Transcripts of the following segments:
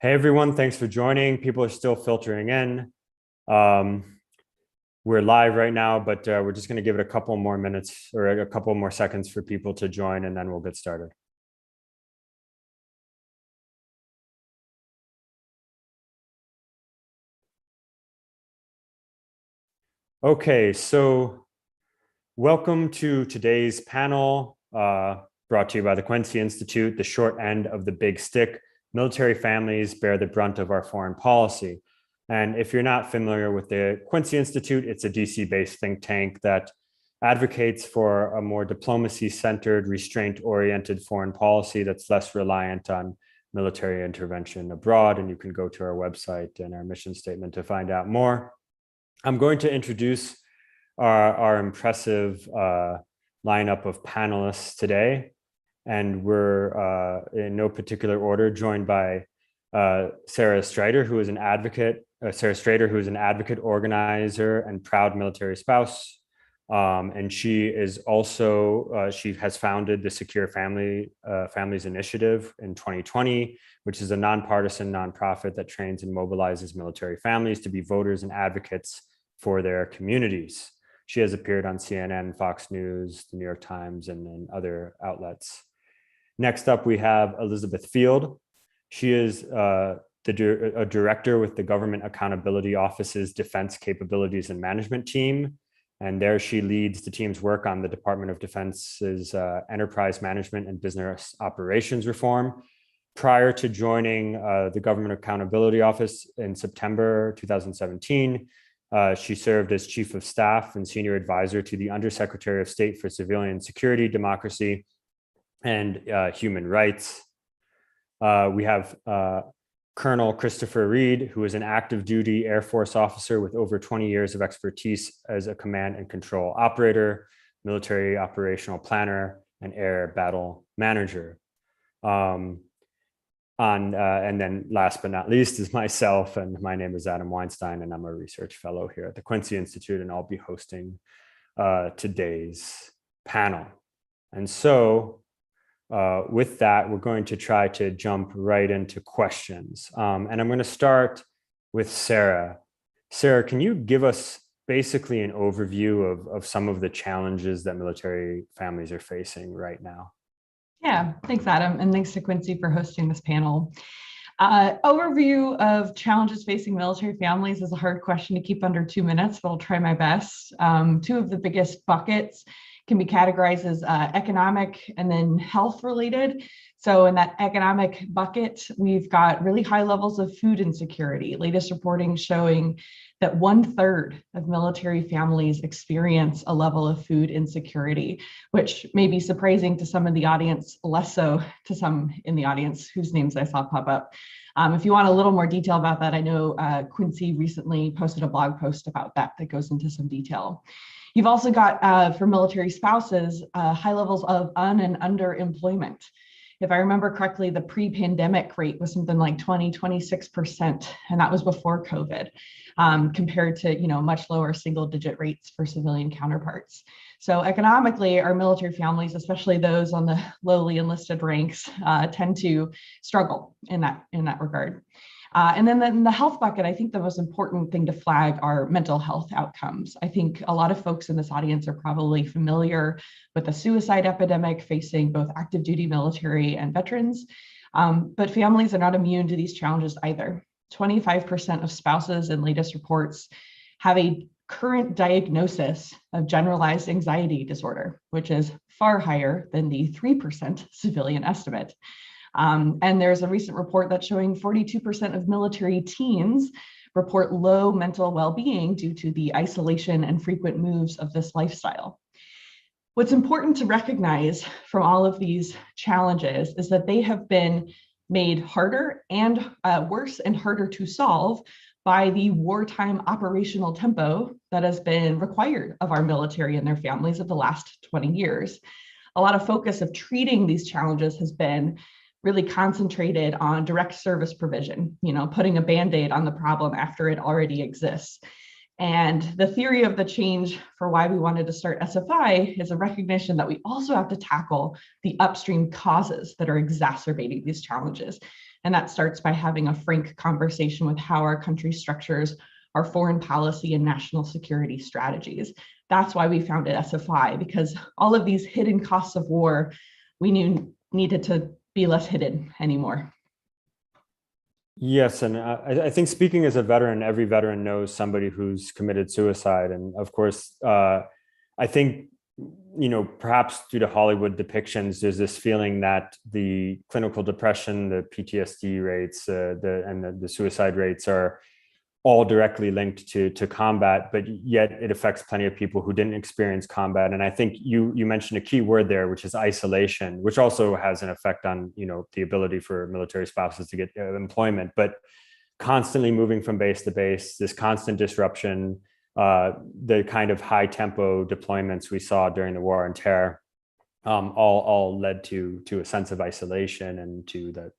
Hey everyone, thanks for joining. People are still filtering in. We're live right now, but we're just going to give it a couple more minutes or a couple more seconds for people to join, and then we'll get started. Okay, so welcome to today's panel brought to you by the Quincy Institute, The Short End of the Big Stick. Military families bear the brunt of our foreign policy. And if you're not familiar with the Quincy Institute, it's a DC-based think tank that advocates for a more diplomacy-centered, restraint-oriented foreign policy that's less reliant on military intervention abroad. And you can go to our website and our mission statement to find out more. I'm going to introduce our impressive lineup of panelists today. And we're in no particular order joined by Sarah Streyder, who is an advocate, organizer, and proud military spouse. And she is also, she has founded the Secure Families Initiative in 2020, which is a nonpartisan nonprofit that trains and mobilizes military families to be voters and advocates for their communities. She has appeared on CNN, Fox News, the New York Times, and other outlets. Next up, we have Elizabeth Field. She is a director with the Government Accountability Office's Defense Capabilities and Management Team. And there she leads the team's work on the Department of Defense's enterprise management and business operations reform. Prior to joining the Government Accountability Office in September 2017, she served as Chief of Staff and Senior Advisor to the Undersecretary of State for Civilian Security, Democracy, and Human Rights. We have Colonel Christopher Reid, who is an active duty Air Force officer with over 20 years of expertise as a command and control operator, military operational planner, and air battle manager. And then last but not least is myself, and my name is Adam Weinstein, and I'm a research fellow here at the Quincy Institute, and I'll be hosting today's panel. And so with that, we're going to try to jump right into questions. And I'm going to start with Sarah. Sarah, can you give us basically an overview of some of the challenges that military families are facing right now? Yeah, thanks, Adam. And thanks to Quincy for hosting this panel. Overview of challenges facing military families is a hard question to keep under 2 minutes, but I'll try my best. Two of the biggest buckets can be categorized as economic and then health related. So in that economic bucket, we've got really high levels of food insecurity. Latest reporting showing that 1/3 of military families experience a level of food insecurity, which may be surprising to some in the audience, less so to some in the audience whose names I saw pop up. If you want a little more detail about that, I know Quincy recently posted a blog post about that goes into some detail. You've also got, for military spouses, high levels of and underemployment. If I remember correctly, the pre-pandemic rate was something like 26%, and that was before COVID, compared to much lower single-digit rates for civilian counterparts. So economically, our military families, especially those on the lowly enlisted ranks, tend to struggle in that regard. And then in the health bucket, I think the most important thing to flag are mental health outcomes. I think a lot of folks in this audience are probably familiar with the suicide epidemic facing both active duty military and veterans, but families are not immune to these challenges either. 25% of spouses in latest reports have a current diagnosis of generalized anxiety disorder, which is far higher than the 3% civilian estimate. And there's a recent report that's showing 42% of military teens report low mental well-being due to the isolation and frequent moves of this lifestyle. What's important to recognize from all of these challenges is that they have been made harder and worse and harder to solve by the wartime operational tempo that has been required of our military and their families of the last 20 years. A lot of focus of treating these challenges has been really concentrated on direct service provision, putting a Band-Aid on the problem after it already exists. And the theory of the change for why we wanted to start SFI is a recognition that we also have to tackle the upstream causes that are exacerbating these challenges. And that starts by having a frank conversation with how our country structures our foreign policy and national security strategies. That's why we founded SFI, because all of these hidden costs of war we knew needed to be less hidden anymore. Yes, and I think speaking as a veteran, every veteran knows somebody who's committed suicide. And of course, I think, perhaps due to Hollywood depictions, there's this feeling that the clinical depression, the PTSD rates, and the suicide rates are all directly linked to combat, but yet it affects plenty of people who didn't experience combat. And I think you mentioned a key word there, which is isolation, which also has an effect on, the ability for military spouses to get employment, but constantly moving from base to base, this constant disruption, the kind of high tempo deployments we saw during the war on terror, all led to a sense of isolation and to the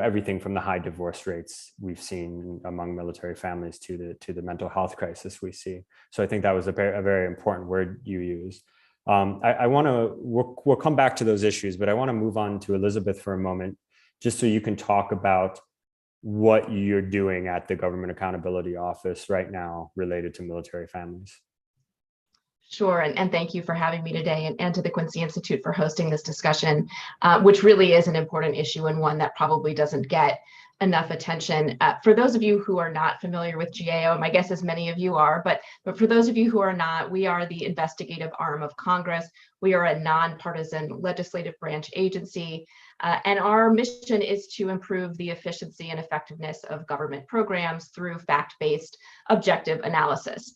everything from the high divorce rates we've seen among military families to the mental health crisis we see. So I think that was a very important word you used. We'll come back to those issues, but I want to move on to Elizabeth for a moment, just so you can talk about what you're doing at the Government Accountability Office right now related to military families. Sure, and thank you for having me today, and to the Quincy Institute for hosting this discussion, which really is an important issue and one that probably doesn't get enough attention. For those of you who are not familiar with GAO, my guess is many of you are, but for those of you who are not, we are the investigative arm of Congress. We are a nonpartisan legislative branch agency, and our mission is to improve the efficiency and effectiveness of government programs through fact-based objective analysis.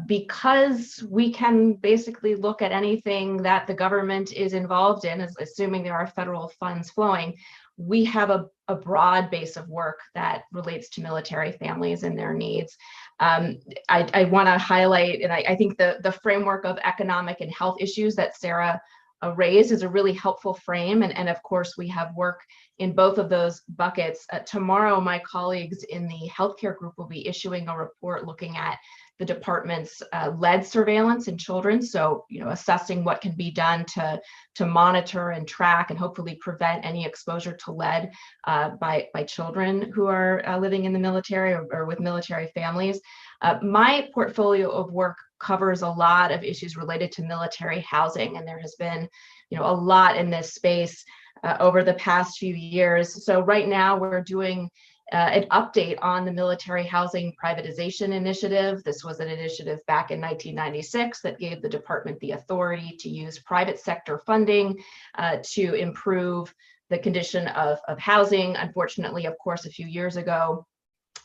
Because we can basically look at anything that the government is involved in, assuming there are federal funds flowing, we have a broad base of work that relates to military families and their needs. I want to highlight, and I think the framework of economic and health issues that Sarah raised is a really helpful frame. And of course, we have work in both of those buckets. Tomorrow, my colleagues in the healthcare group will be issuing a report looking at the department's lead surveillance in children. So, assessing what can be done to monitor and track and hopefully prevent any exposure to lead by children who are living in the military or with military families. My portfolio of work covers a lot of issues related to military housing, and there has been, a lot in this space over the past few years. So right now we're doing an update on the military housing privatization initiative. This was an initiative back in 1996 that gave the department the authority to use private sector funding to improve the condition of housing. Unfortunately, of course, a few years ago,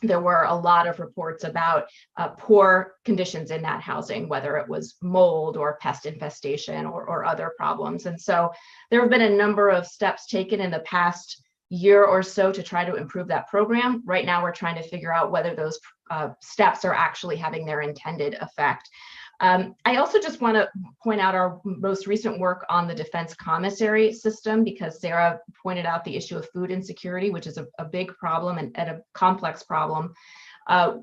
there were a lot of reports about poor conditions in that housing, whether it was mold or pest infestation or other problems. And so there have been a number of steps taken in the past year or so to try to improve that program. Right now, we're trying to figure out whether those steps are actually having their intended effect. I also just want to point out our most recent work on the defense commissary system, because Sarah pointed out the issue of food insecurity, which is a big problem and a complex problem. Of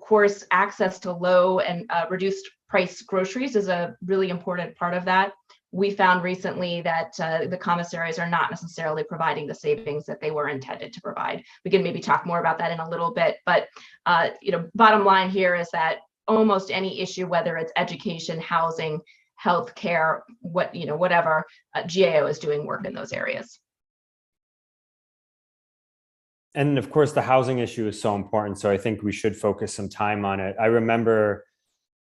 course, access to low and reduced price groceries is a really important part of that. We found recently that the commissaries are not necessarily providing the savings that they were intended to provide. We can maybe talk more about that in a little bit, but bottom line here is that almost any issue, whether it's education, housing, healthcare, whatever, GAO is doing work in those areas. And of course, the housing issue is so important. So I think we should focus some time on it. I remember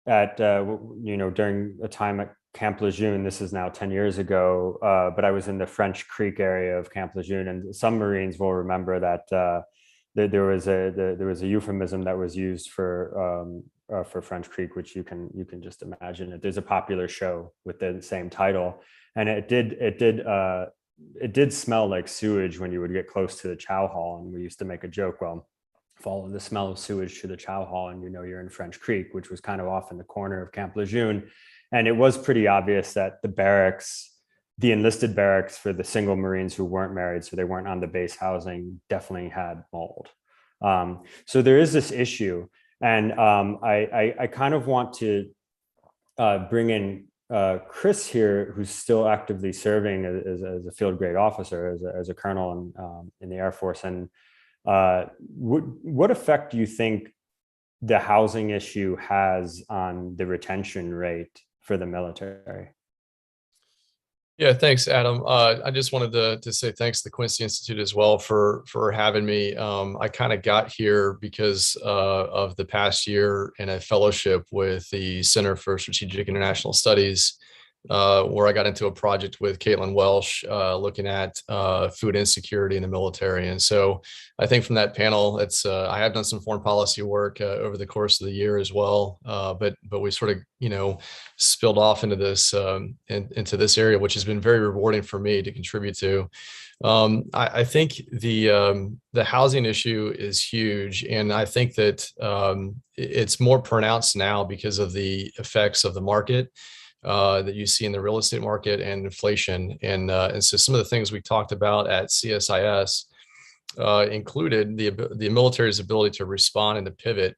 during a time at Camp Lejeune, this is now 10 years ago, but I was in the French Creek area of Camp Lejeune, and some Marines will remember that there was a euphemism that was used for French Creek, which you can just imagine. There's a popular show with the same title, and it did smell like sewage when you would get close to the chow hall, and we used to make a joke, well, follow the smell of sewage to the chow hall and you're in French Creek, which was kind of off in the corner of Camp Lejeune. And it was pretty obvious that the enlisted barracks for the single Marines who weren't married, so they weren't on the base housing, definitely had mold. So there is this issue. And I kind of want to bring in Chris here, who's still actively serving as a field grade officer, as a colonel in the Air Force, and what effect do you think the housing issue has on the retention rate for the military? Yeah, thanks, Adam. I just wanted to say thanks to the Quincy Institute as well for having me. I kind of got here because of the past year in a fellowship with the Center for Strategic International Studies, where I got into a project with Caitlin Welsh looking at food insecurity in the military. And so I think from that panel, it's I have done some foreign policy work over the course of the year as well, but we sort of spilled off into this area, which has been very rewarding for me to contribute to. I think the housing issue is huge, and I think that it's more pronounced now because of the effects of the market that you see in the real estate market and inflation. And so some of the things we talked about at CSIS included the military's ability to respond and to pivot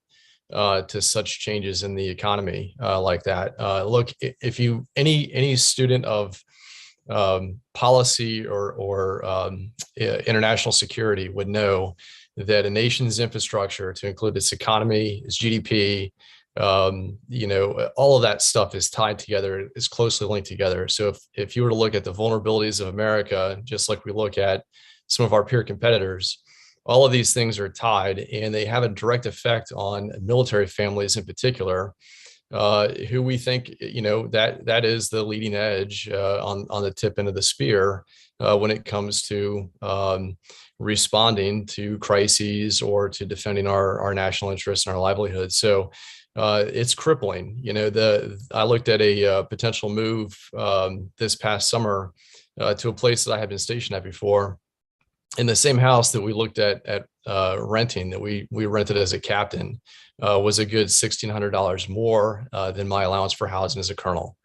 to such changes in the economy like that. Look, if you any student of policy or international security would know that a nation's infrastructure, to include its economy, its GDP, all of that stuff is tied together, is closely linked together. So if you were to look at the vulnerabilities of America, just like we look at some of our peer competitors, all of these things are tied, and they have a direct effect on military families in particular, who we think, that is the leading edge on the tip end of the spear when it comes to responding to crises or to defending our national interests and our livelihood. So it's crippling. I looked at a potential move this past summer to a place that I had been stationed at before, in the same house that we looked at renting, that we rented as a captain, was a good $1,600 more than my allowance for housing as a colonel.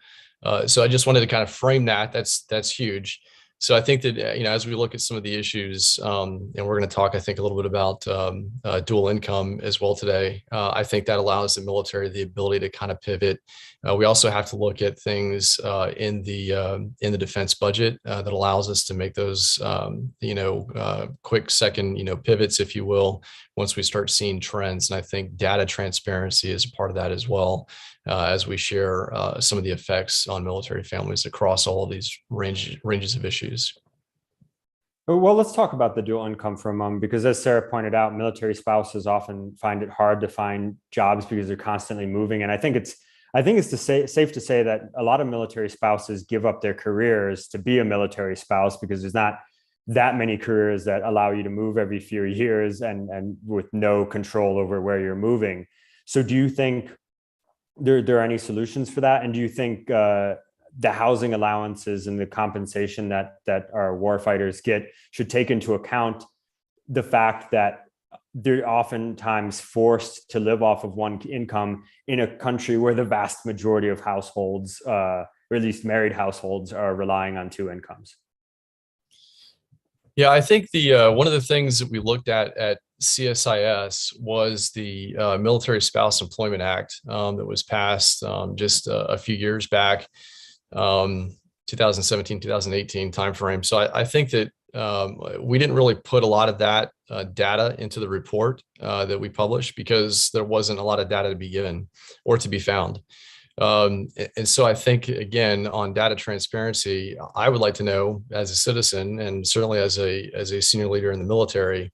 So I just wanted to kind of frame that. That's huge. So I think that, as we look at some of the issues, and we're going to talk, I think, a little bit about dual income as well today, I think that allows the military the ability to kind of pivot. We also have to look at things in the defense budget that allows us to make those, quick second, pivots, if you will, once we start seeing trends. And I think data transparency is a part of that as well, as we share some of the effects on military families across all of these ranges of issues. Well, let's talk about the dual income for a moment, because as Sarah pointed out, military spouses often find it hard to find jobs because they're constantly moving. And I think it's safe to say that a lot of military spouses give up their careers to be a military spouse, because there's not that many careers that allow you to move every few years and with no control over where you're moving. So do you think there are any solutions for that? And do you think the housing allowances and the compensation that our warfighters get should take into account the fact that they're oftentimes forced to live off of one income in a country where the vast majority of households, or at least married households, are relying on two incomes? Yeah, I think the one of the things that we looked at CSIS was the Military Spouse Employment Act that was passed just a few years back. 2017, 2018 timeframe. So I think that we didn't really put a lot of that data into the report that we published, because there wasn't a lot of data to be given or to be found. And so I think, again, on data transparency, I would like to know, as a citizen and certainly as a senior leader in the military,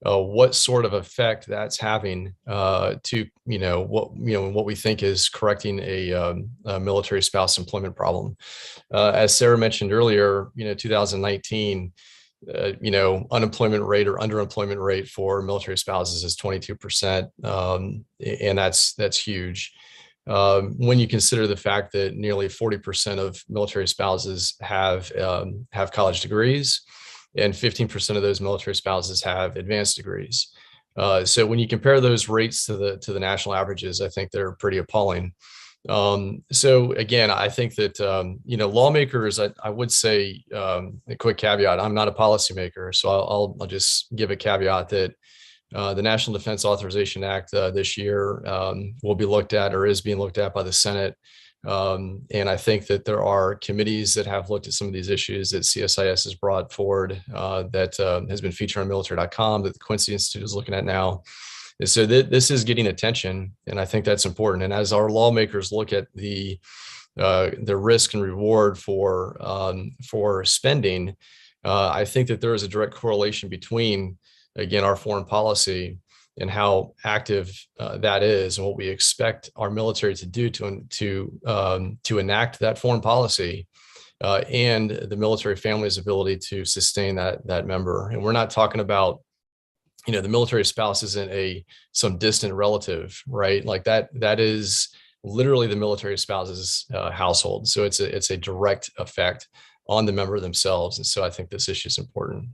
what sort of effect that's having to what we think is correcting a military spouse employment problem. As Sarah mentioned earlier, 2019, unemployment rate or underemployment rate for military spouses is 22%, and that's huge. When you consider the fact that nearly 40% of military spouses have college degrees, and 15% of those military spouses have advanced degrees. So when you compare those rates to the national averages, I think they're pretty appalling. So again, I think that lawmakers, I would say, a quick caveat: I'm not a policymaker, so I'll just give a caveat that the National Defense Authorization Act this year will be looked at, or is being looked at, by the Senate And I think that there are committees that have looked at some of these issues that CSIS has brought forward that has been featured on military.com that the Quincy Institute is looking at now. And so this is getting attention, and I think that's important. And as our lawmakers look at the risk and reward for spending, I think that there is a direct correlation between, again, our foreign policy and how active that is, and what we expect our military to do to enact that foreign policy, and the military family's ability to sustain that member. And we're not talking about, the military spouse isn't some distant relative, right? Like that is literally the military spouse's household. So it's a direct effect on the member themselves. And so I think this issue is important.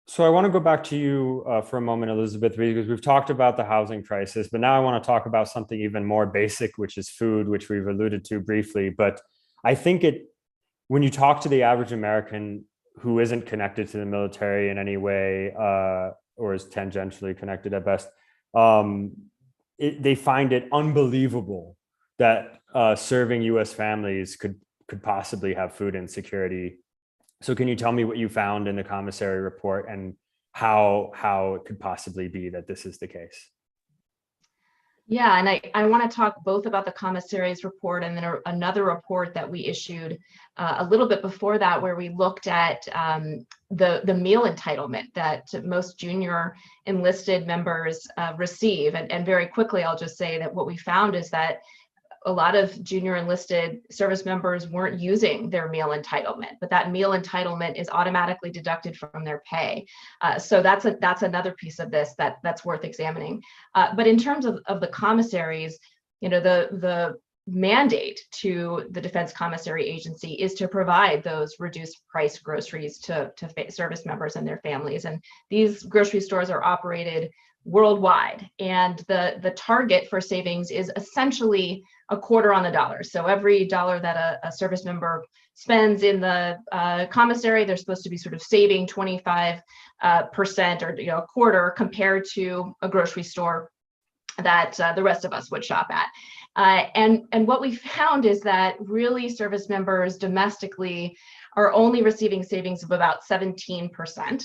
So I want to go back to you for a moment, Elizabeth, because we've talked about the housing crisis, but now I want to talk about something even more basic, which is food, which we've alluded to briefly. But I think when you talk to the average American who isn't connected to the military in any way, or is tangentially connected at best, they find it unbelievable that serving U.S. families could possibly have food insecurity. So can you tell me what you found in the commissary report and how it could possibly be that this is the case? Yeah, and I want to talk both about the commissary's report and then another report that we issued a little bit before that, where we looked at the meal entitlement that most junior enlisted members receive. And very quickly, I'll just say that what we found is that a lot of junior enlisted service members weren't using their meal entitlement, but that meal entitlement is automatically deducted from their pay. So that's another piece of this that's worth examining. But in terms of the commissaries, the mandate to the Defense Commissary Agency is to provide those reduced price groceries to service members and their families. And these grocery stores are operated worldwide. And the target for savings is essentially a quarter on the dollar. So every dollar that a service member spends in the commissary, they're supposed to be sort of saving 25% or a quarter compared to a grocery store that the rest of us would shop at. And what we found is that really service members domestically are only receiving savings of about 17%.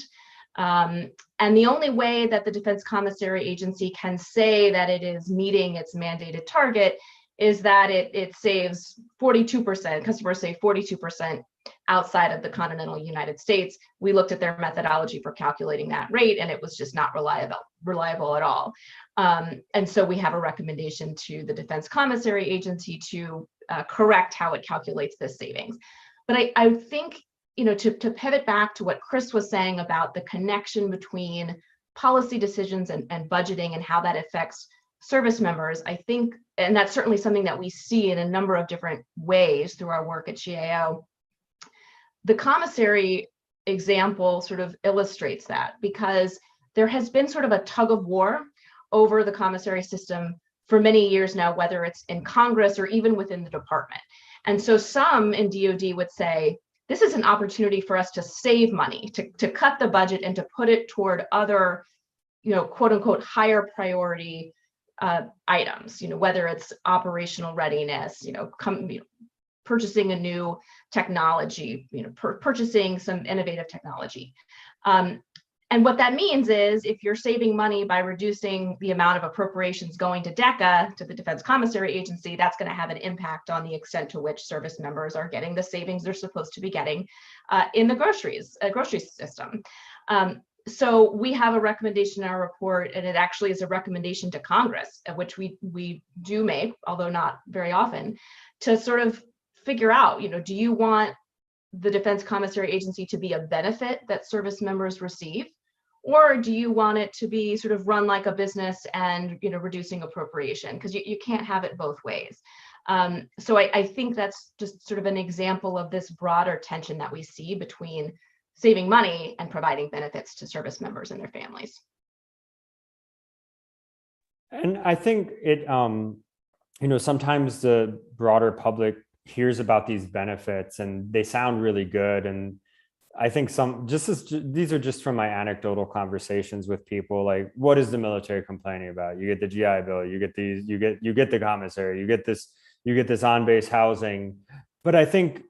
And the only way that the Defense Commissary Agency can say that it is meeting its mandated target is that it saves 42%, customers save 42% outside of the continental United States. We looked at their methodology for calculating that rate, and it was just not reliable at all. And so we have a recommendation to the Defense Commissary Agency to correct how it calculates this savings. But I think, to pivot back to what Chris was saying about the connection between policy decisions and budgeting and how that affects service members, I think, and that's certainly something that we see in a number of different ways through our work at GAO. The commissary example sort of illustrates that, because there has been sort of a tug of war over the commissary system for many years now, whether it's in Congress or even within the department. And so some in DoD would say, this is an opportunity for us to save money, to cut the budget and to put it toward other, quote unquote, higher priority items, whether it's operational readiness, purchasing a new technology, purchasing some innovative technology. And what that means is, if you're saving money by reducing the amount of appropriations going to DECA, to the Defense Commissary Agency, that's going to have an impact on the extent to which service members are getting the savings they're supposed to be getting in the grocery system. So we have a recommendation in our report, and it actually is a recommendation to Congress, which we do make, although not very often, to sort of figure out, do you want the Defense Commissary Agency to be a benefit that service members receive? Or do you want it to be sort of run like a business and, reducing appropriation? Because you can't have it both ways. So I think that's just sort of an example of this broader tension that we see between saving money and providing benefits to service members and their families. And I think it, sometimes the broader public hears about these benefits and they sound really good. And I think these are just from my anecdotal conversations with people. Like, what is the military complaining about? You get the GI Bill, you get the commissary, you get this on-base housing. But I think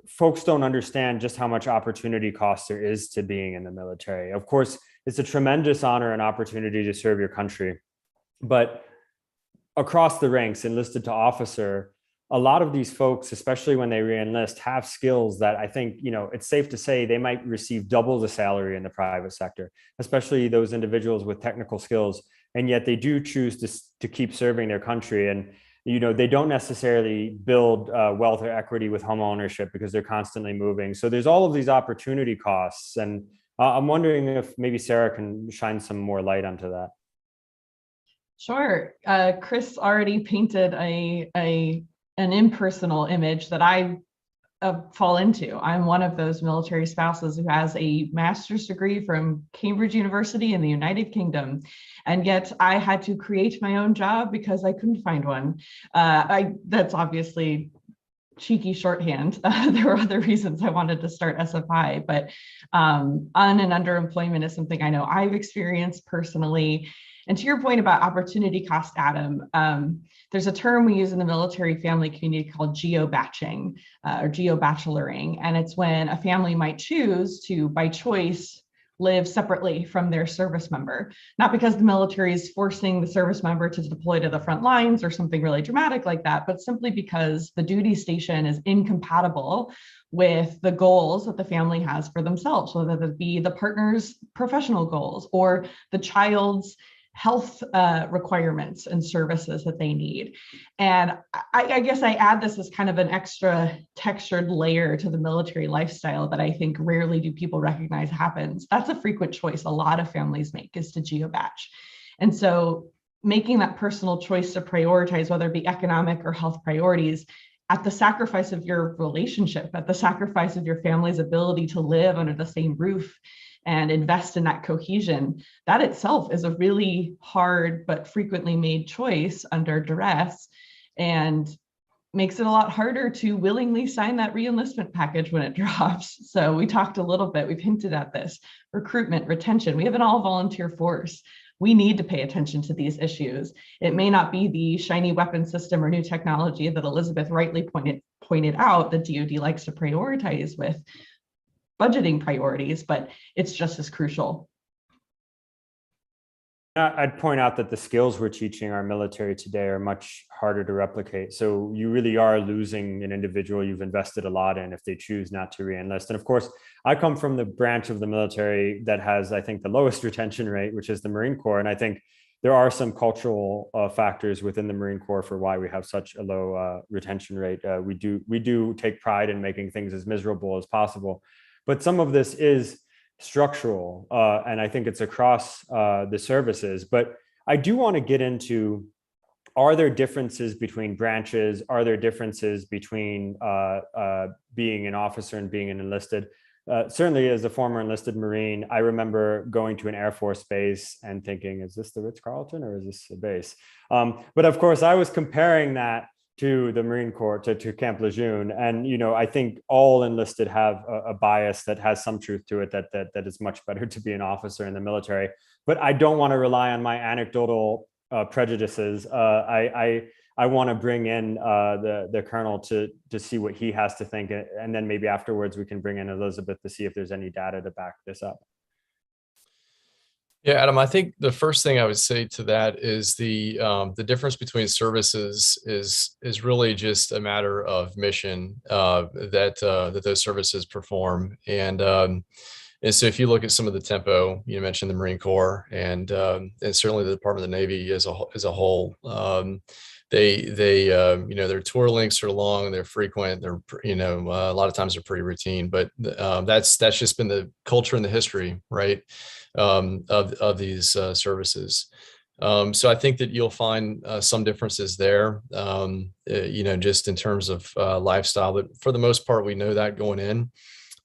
folks don't understand just how much opportunity cost there is to being in the military. Of course, it's a tremendous honor and opportunity to serve your country, but across the ranks, enlisted to officer, a lot of these folks, especially when they reenlist, have skills that I think, it's safe to say they might receive double the salary in the private sector, especially those individuals with technical skills. And yet they do choose to keep serving their country. And, they don't necessarily build wealth or equity with home ownership because they're constantly moving. So there's all of these opportunity costs. And I'm wondering if maybe Sarah can shine some more light onto that. Sure. Chris already painted an impersonal image that I fall into. I'm one of those military spouses who has a master's degree from Cambridge University in the United Kingdom. And yet I had to create my own job because I couldn't find one. That's obviously cheeky shorthand. There were other reasons I wanted to start SFI, but un and underemployment is something I know I've experienced personally. And to your point about opportunity cost, Adam, there's a term we use in the military family community called geo-batching or geo-bacheloring. And it's when a family might choose to, by choice, live separately from their service member, not because the military is forcing the service member to deploy to the front lines or something really dramatic like that, but simply because the duty station is incompatible with the goals that the family has for themselves, whether it be the partner's professional goals or the child's health requirements and services that they need. And I guess I add this as kind of an extra textured layer to the military lifestyle that I think rarely do people recognize happens. That's a frequent choice a lot of families make, is to geo-batch. And so making that personal choice to prioritize, whether it be economic or health priorities, at the sacrifice of your relationship, at the sacrifice of your family's ability to live under the same roof and invest in that cohesion, that itself is a really hard but frequently made choice under duress, and makes it a lot harder to willingly sign that reenlistment package when it drops. So we talked a little bit, we've hinted at this, recruitment, retention. We have an all-volunteer force. We need to pay attention to these issues. It may not be the shiny weapon system or new technology that Elizabeth rightly pointed out that DoD likes to prioritize with budgeting priorities, but it's just as crucial. I'd point out that the skills we're teaching our military today are much harder to replicate. So you really are losing an individual you've invested a lot in if they choose not to reenlist. And of course, I come from the branch of the military that has, I think, the lowest retention rate, which is the Marine Corps. And I think there are some cultural factors within the Marine Corps for why we have such a low retention rate. We do take pride in making things as miserable as possible. But some of this is structural, and I think it's across the services. But I do want to get into, are there differences between branches? Are there differences between being an officer and being an enlisted? Certainly, as a former enlisted Marine, I remember going to an Air Force base and thinking, is this the Ritz-Carlton or is this a base? But of course, I was comparing that to the Marine Corps, to Camp Lejeune. And, I think all enlisted have a bias that has some truth to it, that it's much better to be an officer in the military. But I don't want to rely on my anecdotal prejudices. I want to bring in the colonel to see what he has to think. And then maybe afterwards we can bring in Elizabeth to see if there's any data to back this up. Yeah, Adam, I think the first thing I would say to that is the difference between services is really just a matter of mission that those services perform. And so if you look at some of the tempo, you mentioned the Marine Corps and certainly the Department of the Navy as a whole, their tour lengths are long and they're frequent. They're, a lot of times they're pretty routine, but that's just been the culture and the history, right, of these services. So I think that you'll find some differences there, just in terms of lifestyle, but for the most part, we know that going in.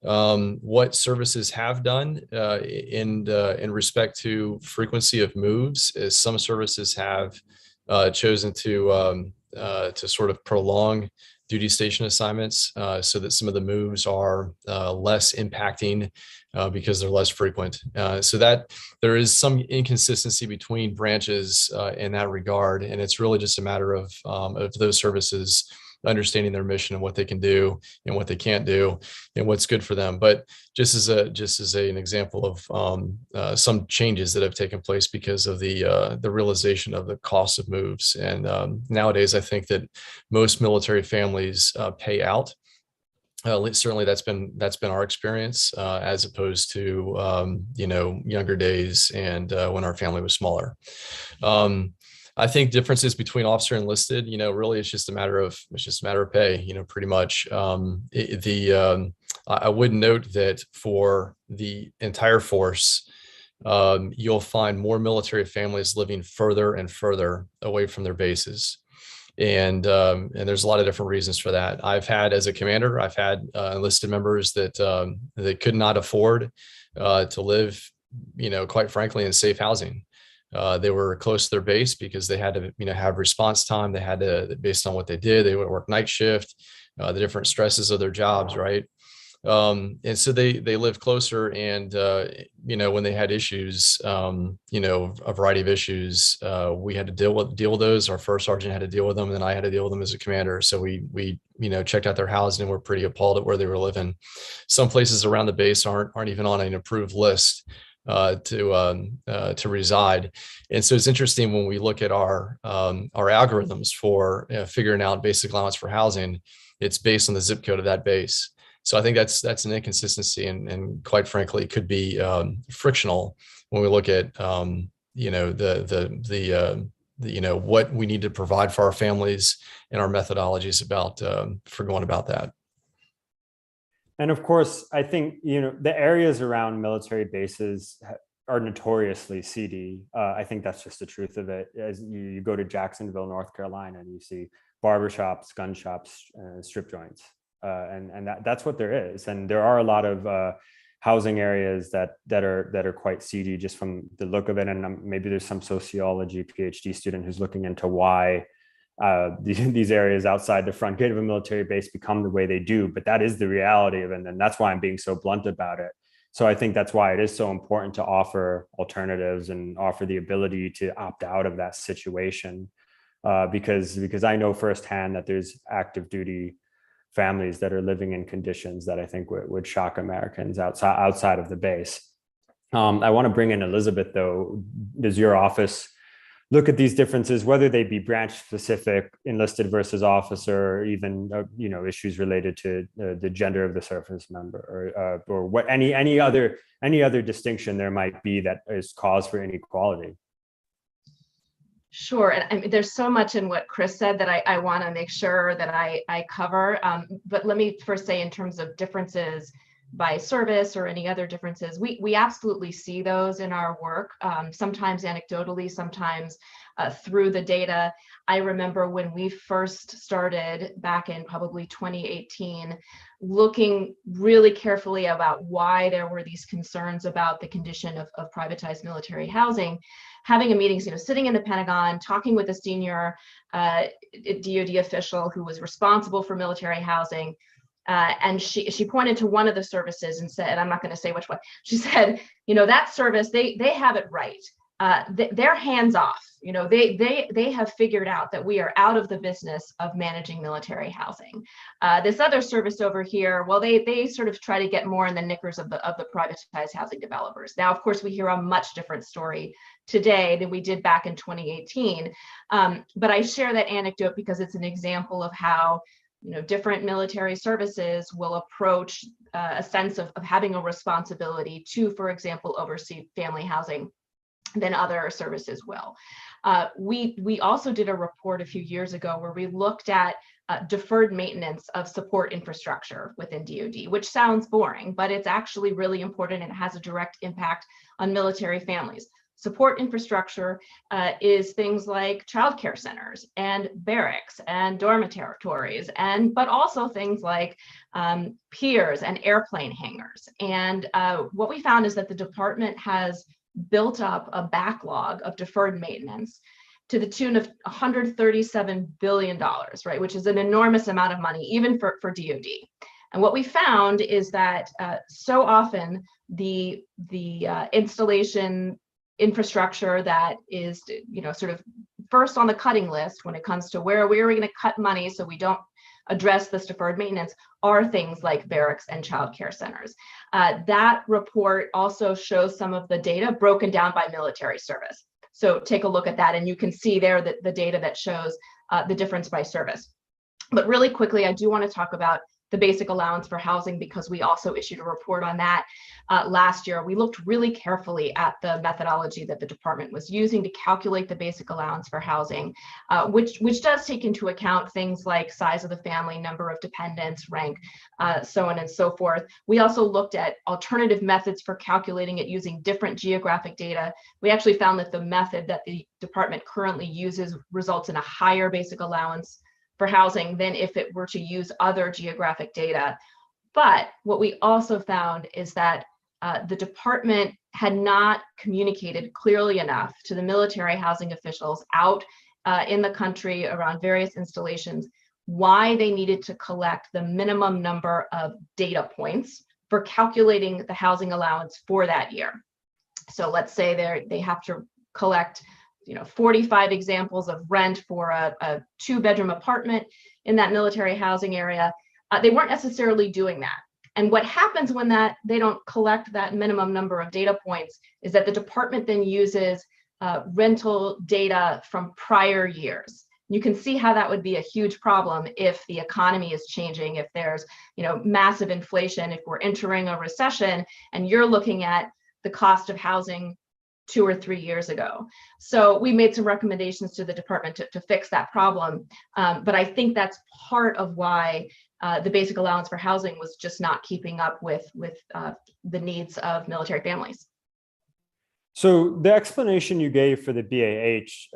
What services have done in respect to frequency of moves is some services have chosen to sort of prolong duty station assignments so that some of the moves are less impacting because they're less frequent. So that there is some inconsistency between branches in that regard. And it's really just a matter of those services understanding their mission and what they can do and what they can't do and what's good for them. But just as an example of some changes that have taken place because of the realization of the cost of moves. And nowadays, I think that most military families pay out. Certainly, that's been our experience as opposed to younger days and when our family was smaller. I think differences between officer and enlisted, really it's just a matter of pay, pretty much. I would note that for the entire force, you'll find more military families living further and further away from their bases. And there's a lot of different reasons for that. As a commander, I've had enlisted members that they could not afford to live, quite frankly, in safe housing. They were close to their base because they had to, have response time. They had to, based on what they did, they would work night shift, the different stresses of their jobs, right? And so they lived closer, and when they had issues, a variety of issues, we had to deal with those. Our first sergeant had to deal with them, and I had to deal with them as a commander. So we checked out their housing, and we're pretty appalled at where they were living. Some places around the base aren't even on an approved list to reside. And so it's interesting when we look at our algorithms for figuring out basic allowance for housing, it's based on the zip code of that base. So I think that's an inconsistency, and quite frankly, it could be frictional when we look at what we need to provide for our families and our methodologies for going about that. And of course, I think, the areas around military bases are notoriously seedy. I think that's just the truth of it. As you go to Jacksonville, North Carolina, and you see barbershops, gun shops, strip joints. And that's what there is. And there are a lot of housing areas that are quite seedy just from the look of it. And maybe there's some sociology PhD student who's looking into why these areas outside the front gate of a military base become the way they do. But that is the reality of it. And that's why I'm being so blunt about it. So I think that's why it is so important to offer alternatives and offer the ability to opt out of that situation. Because I know firsthand that there's active duty families that are living in conditions that I think would shock Americans outside of the base. I want to bring in Elizabeth, though. Does your office look at these differences, whether they be branch specific, enlisted versus officer, or even issues related to the gender of the service member, or what any other distinction there might be that is cause for inequality? Sure. And I mean, there's so much in what Chris said that I want to make sure that I cover. But let me first say, in terms of differences by service or any other differences, we absolutely see those in our work, sometimes anecdotally, sometimes through the data. I remember when we first started back in probably 2018, looking really carefully about why there were these concerns about the condition of privatized military housing, having a meeting, sitting in the Pentagon, talking with a senior DoD official who was responsible for military housing. And she pointed to one of the services and said, and I'm not going to say which one, she said, that service, they have it right. They're hands off. They have figured out that we are out of the business of managing military housing. This other service over here, well, they sort of try to get more in the knickers of the privatized housing developers. Now, of course, we hear a much different story today than we did back in 2018. But I share that anecdote because it's an example of how different military services will approach a sense of having a responsibility to, for example, oversee family housing than other services will. We also did a report a few years ago where we looked at deferred maintenance of support infrastructure within DoD, which sounds boring, but it's actually really important and it has a direct impact on military families. Support infrastructure is things like childcare centers and barracks and dormitories, but also things like piers and airplane hangars. And what we found is that the department has built up a backlog of deferred maintenance. to the tune of $137 billion, right, which is an enormous amount of money, even for DoD. And what we found is that so often the installation infrastructure that is, sort of first on the cutting list when it comes to where are we going to cut money so we don't address this deferred maintenance are things like barracks and child care centers. That report also shows some of the data broken down by military service. So take a look at that, and you can see there that the data that shows the difference by service. But really quickly, I do want to talk about the basic allowance for housing, because we also issued a report on that last year. We looked really carefully at the methodology that the department was using to calculate the basic allowance for housing, which does take into account things like size of the family, number of dependents, rank, so on and so forth. We also looked at alternative methods for calculating it using different geographic data. We actually found that the method that the department currently uses results in a higher basic allowance for housing than if it were to use other geographic data. But what we also found is that the department had not communicated clearly enough to the military housing officials out in the country around various installations why they needed to collect the minimum number of data points for calculating the housing allowance for that year. So let's say they have to collect 45 examples of rent for a 2-bedroom apartment in that military housing area. They weren't necessarily doing that. And what happens when they don't collect that minimum number of data points is that the department then uses rental data from prior years. You can see how that would be a huge problem if the economy is changing, if there's massive inflation, if we're entering a recession, and you're looking at the cost of housing 2 or 3 years ago. So we made some recommendations to the department to fix that problem. But I think that's part of why the basic allowance for housing was just not keeping up with the needs of military families. So the explanation you gave for the BAH,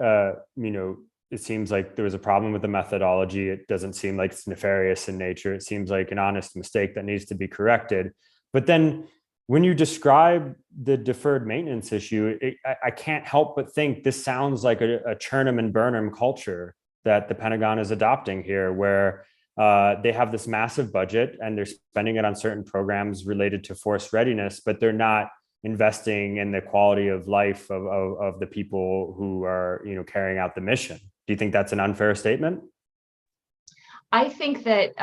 it seems like there was a problem with the methodology. It doesn't seem like it's nefarious in nature. It seems like an honest mistake that needs to be corrected. But then when you describe the deferred maintenance issue, I can't help but think this sounds like a churn 'em and burn 'em culture that the Pentagon is adopting here, where they have this massive budget and they're spending it on certain programs related to force readiness, but they're not investing in the quality of life of the people who are carrying out the mission. Do you think that's an unfair statement? I think that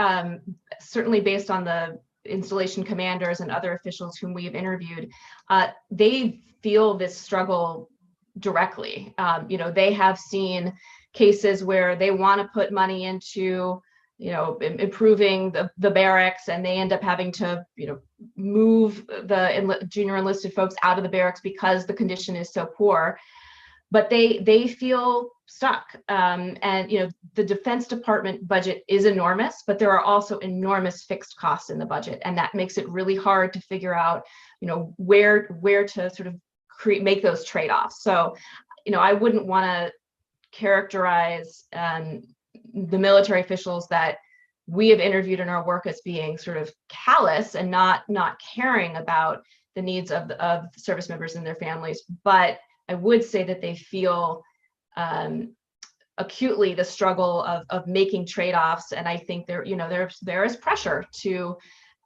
certainly based on the installation commanders and other officials whom we have interviewed, they feel this struggle directly. They have seen cases where they want to put money into improving the barracks, and they end up having to move the junior enlisted folks out of the barracks because the condition is so poor. But they feel stuck. And the Defense Department budget is enormous, but there are also enormous fixed costs in the budget, and that makes it really hard to figure out where to sort of make those trade-offs. So I wouldn't want to characterize the military officials that we have interviewed in our work as being sort of callous and not caring about the needs of service members and their families, but I would say that they feel acutely the struggle of making trade-offs, and I think there is pressure to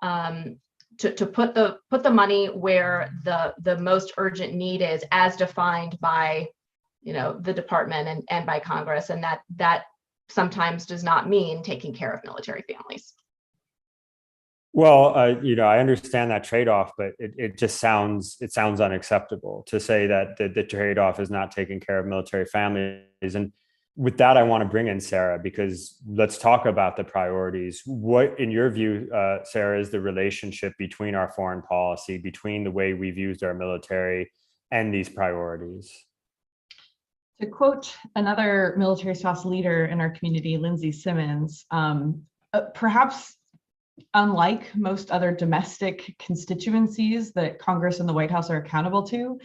put the money where the most urgent need is, as defined by the department and by Congress, and that sometimes does not mean taking care of military families. Well, I understand that trade-off, but it sounds unacceptable to say that the trade-off is not taking care of military families. And with that, I want to bring in Sarah, because let's talk about the priorities. What, in your view, Sarah, is the relationship between our foreign policy, between the way we've used our military and these priorities? To quote another military spouse leader in our community, Lindsay Simmons, perhaps unlike most other domestic constituencies that Congress and the White House are accountable to,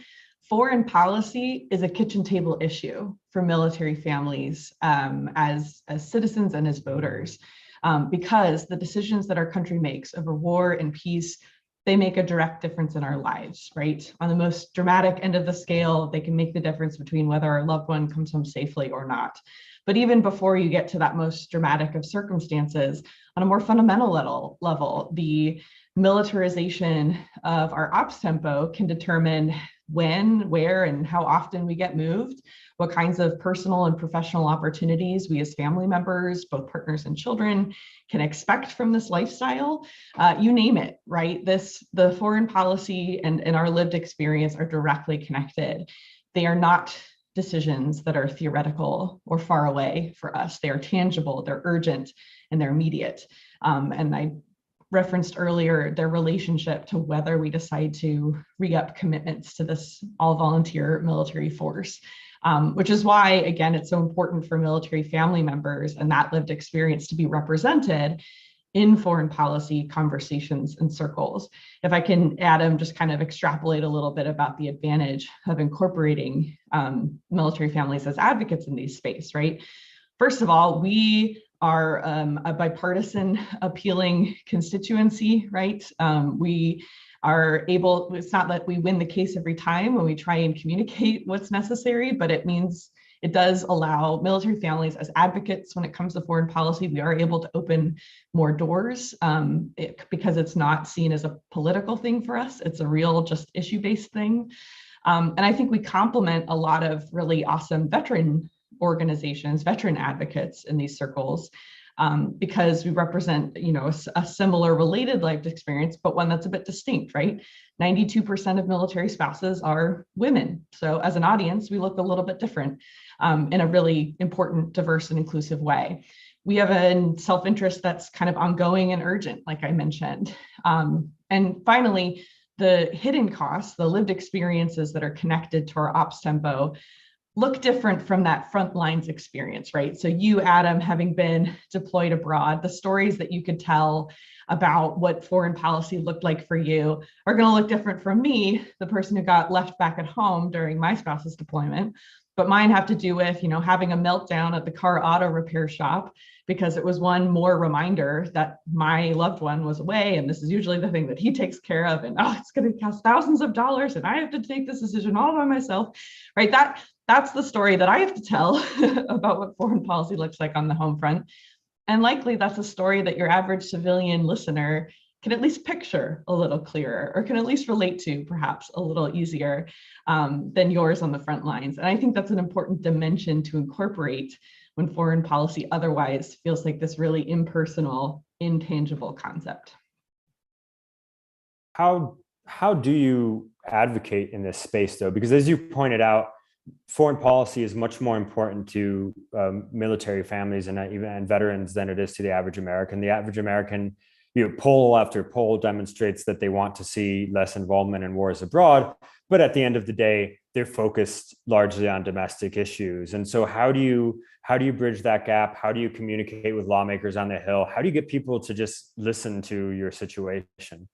foreign policy is a kitchen table issue for military families as citizens and as voters, because the decisions that our country makes over war and peace they make a direct difference in our lives, right? On the most dramatic end of the scale, they can make the difference between whether our loved one comes home safely or not. But even before you get to that most dramatic of circumstances, on a more fundamental level, the militarization of our ops tempo can determine when, where, and how often we get moved, what kinds of personal and professional opportunities we as family members, both partners and children, can expect from this lifestyle. You name it, right? The foreign policy and our lived experience are directly connected. They are not decisions that are theoretical or far away for us. They are tangible, they're urgent, and they're immediate. And I referenced earlier their relationship to whether we decide to re-up commitments to this all-volunteer military force, which is why, again, it's so important for military family members and that lived experience to be represented in foreign policy conversations and circles. If I can, Adam, just kind of extrapolate a little bit about the advantage of incorporating military families as advocates in these space, right? First of all, we are a bipartisan appealing constituency, right? We are able, it's not that we win the case every time when we try and communicate what's necessary, but it means it does allow military families as advocates when it comes to foreign policy. We are able to open more doors because it's not seen as a political thing for us. It's a real just issue-based thing. And I think we complement a lot of really awesome veteran organizations, veteran advocates in these circles, because we represent, a similar related life experience, but one that's a bit distinct, right? 92% of military spouses are women. So as an audience, we look a little bit different in a really important, diverse, and inclusive way. We have a self-interest that's kind of ongoing and urgent, like I mentioned. And finally, the hidden costs, the lived experiences that are connected to our ops tempo look different from that front lines experience, right? So you, Adam, having been deployed abroad, the stories that you could tell about what foreign policy looked like for you are going to look different from me, the person who got left back at home during my spouse's deployment. But mine have to do with, having a meltdown at the car auto repair shop because it was one more reminder that my loved one was away, and this is usually the thing that he takes care of, and it's going to cost thousands of dollars, and I have to take this decision all by myself, right? That's the story that I have to tell about what foreign policy looks like on the home front. And likely that's a story that your average civilian listener can at least picture a little clearer, or can at least relate to perhaps a little easier than yours on the front lines. And I think that's an important dimension to incorporate when foreign policy otherwise feels like this really impersonal, intangible concept. How do you advocate in this space, though? Because as you pointed out, foreign policy is much more important to military families and veterans than it is to the average American. The average American, poll after poll demonstrates that they want to see less involvement in wars abroad, but at the end of the day, they're focused largely on domestic issues. And so how do you bridge that gap? How do you communicate with lawmakers on the Hill? How do you get people to just listen to your situation?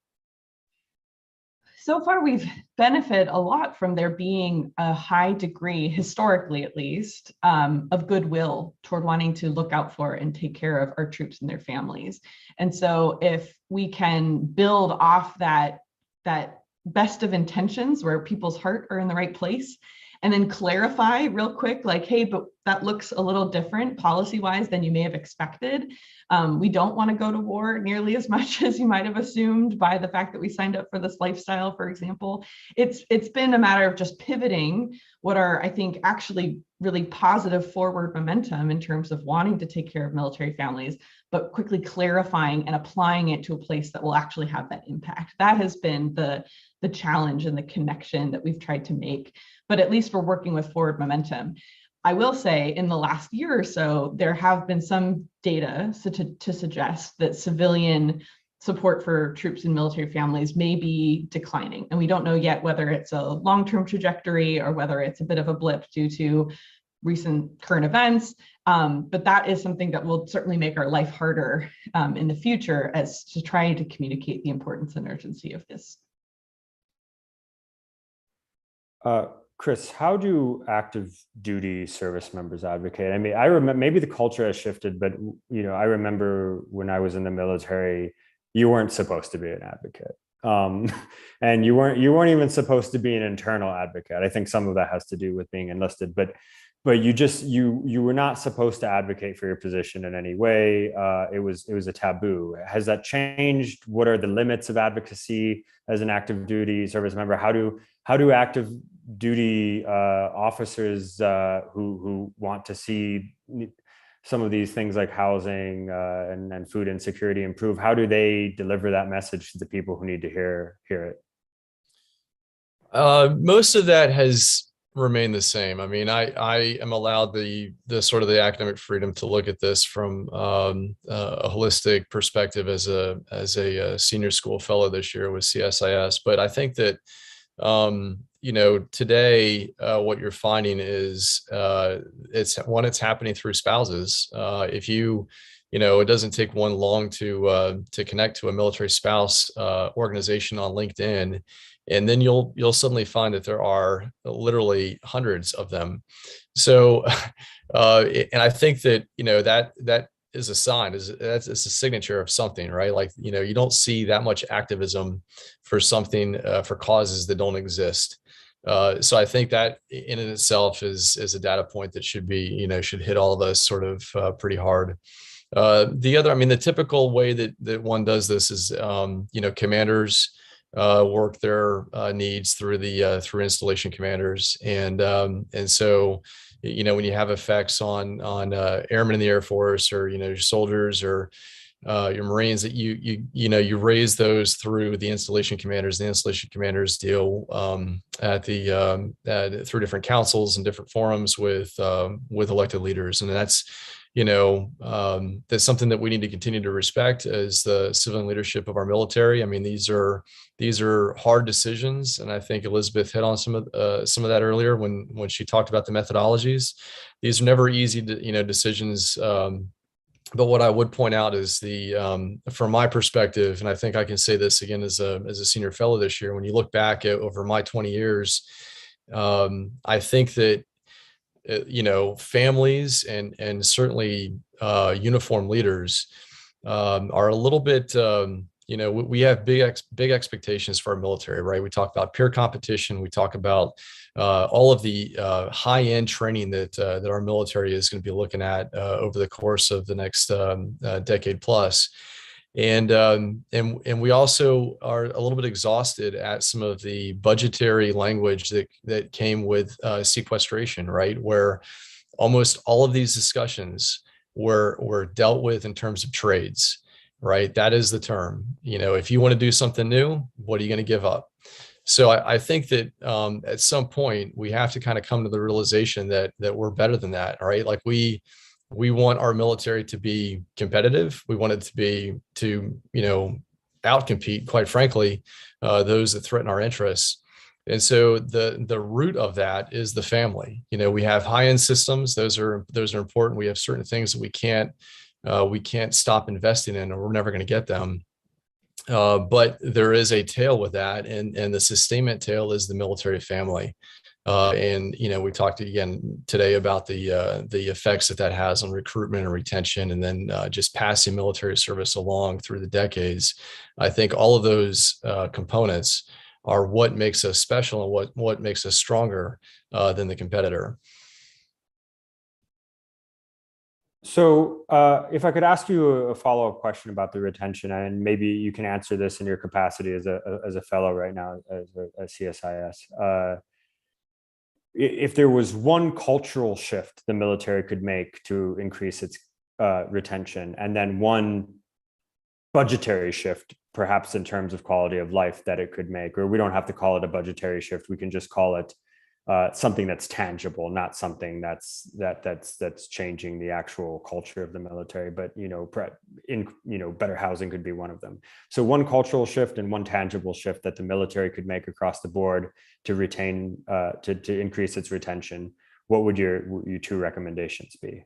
So far, we've benefited a lot from there being a high degree, historically at least, of goodwill toward wanting to look out for and take care of our troops and their families. And so if we can build off that best of intentions where people's heart are in the right place, and then clarify real quick, like, hey, but that looks a little different policy-wise than you may have expected. We don't want to go to war nearly as much as you might have assumed by the fact that we signed up for this lifestyle, for example. It's been a matter of just pivoting what are, I think, actually really positive forward momentum in terms of wanting to take care of military families, but quickly clarifying and applying it to a place that will actually have that impact. That has been the challenge and the connection that we've tried to make, but at least we're working with forward momentum. I will say in the last year or so, there have been some data to suggest that civilian support for troops and military families may be declining. And we don't know yet whether it's a long-term trajectory or whether it's a bit of a blip due to recent current events. But that is something that will certainly make our life harder in the future as to try to communicate the importance and urgency of this. Chris, how do active duty service members advocate? I mean, I remember maybe the culture has shifted, but I remember when I was in the military, you weren't supposed to be an advocate. and you weren't even supposed to be an internal advocate. I think some of that has to do with being enlisted, but you were not supposed to advocate for your position in any way. It was a taboo. Has that changed? What are the limits of advocacy as an active duty service member? How do active duty officers who want to see some of these things like housing and food insecurity improve, how do they deliver that message to the people who need to hear it? Most of that has remained the same. I mean, I am allowed the sort of the academic freedom to look at this from a holistic perspective as a senior school fellow this year with CSIS. But I think that today what you're finding is it's happening through spouses. If it doesn't take one long to connect to a military spouse organization on LinkedIn, and then you'll suddenly find that there are literally hundreds of them. So, and I think that that is a sign, it's a signature of something, right? Like you don't see that much activism for something for causes that don't exist. So I think that in itself is a data point that should be should hit all of us sort of pretty hard. The typical way that one does this is commanders work their needs through installation commanders, and so when you have effects on airmen in the Air Force, or your soldiers, or your Marines, that you raise those through the installation commanders. The installation commanders deal through different councils and different forums with elected leaders, and that's something that we need to continue to respect as the civilian leadership of our military. I mean, these are hard decisions, and I think Elizabeth hit on some of that earlier when she talked about the methodologies. These are never easy decisions. But what I would point out is from my perspective, and I think I can say this again as a senior fellow this year, when you look back over my 20 years, I think that families and certainly uniformed leaders are a little bit, we have big expectations for our military, right? We talk about peer competition. We talk about all of the high-end training that our military is going to be looking at over the course of the next decade plus. And we also are a little bit exhausted at some of the budgetary language that came with sequestration, right? Where almost all of these discussions were dealt with in terms of trades, right? That is the term. If you want to do something new, what are you going to give up? So I think that at some point we have to kind of come to the realization that we're better than that, right? Like we want our military to be competitive. We want it to outcompete, quite frankly, those that threaten our interests. And so the root of that is the family. We have high-end systems; those are important. We have certain things that we can't stop investing in, or we're never going to get them. But there is a tail with that, and the sustainment tail is the military family. And we talked again today about the effects that has on recruitment and retention, and then just passing military service along through the decades. I think all of those components are what makes us special and what makes us stronger than the competitor. So if I could ask you a follow-up question about the retention, and maybe you can answer this in your capacity as a fellow right now as CSIS. If there was one cultural shift the military could make to increase its retention, and then one budgetary shift, perhaps in terms of quality of life, that it could make, or we don't have to call it a budgetary shift, we can just call it something that's tangible, not something that's changing the actual culture of the military, but better housing could be one of them. So one cultural shift and one tangible shift that the military could make across the board to retain to increase its retention. What would your two recommendations be?